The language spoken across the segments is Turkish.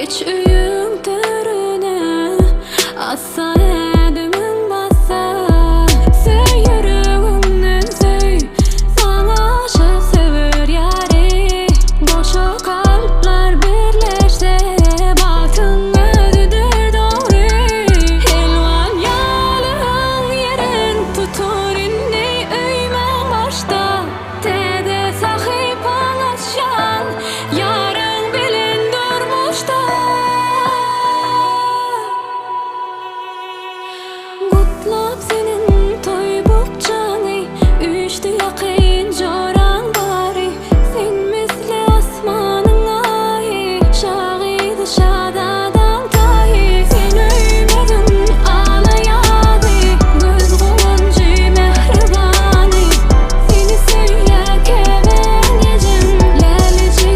Geç üyüm törüne assa edimin bassa. Söy yüreğimden söy, sana aşık sever yari. Boşa kalpler birleşse, baktın özüdür doğru. Elvan yalın yerin tutur inni öymen başta. Tede sahip anlaşan yarın bilin durmuşta. Kutlap senin toy bukçanı, üçtü yakın joran bari. Sen misli asmanın ayı, şahidi şadadan tahi. Sen öymedin ağlayadı, göz kuluncu mehribanı. Seni söyleyerken gecem lelici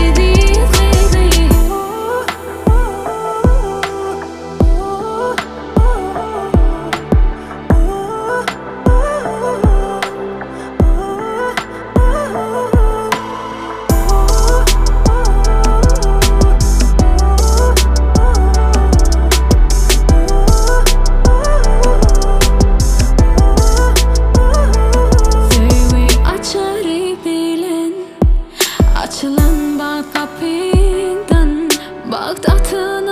idi kıydı. Söyle açarı bilen, açılan bak kapından, bak tatın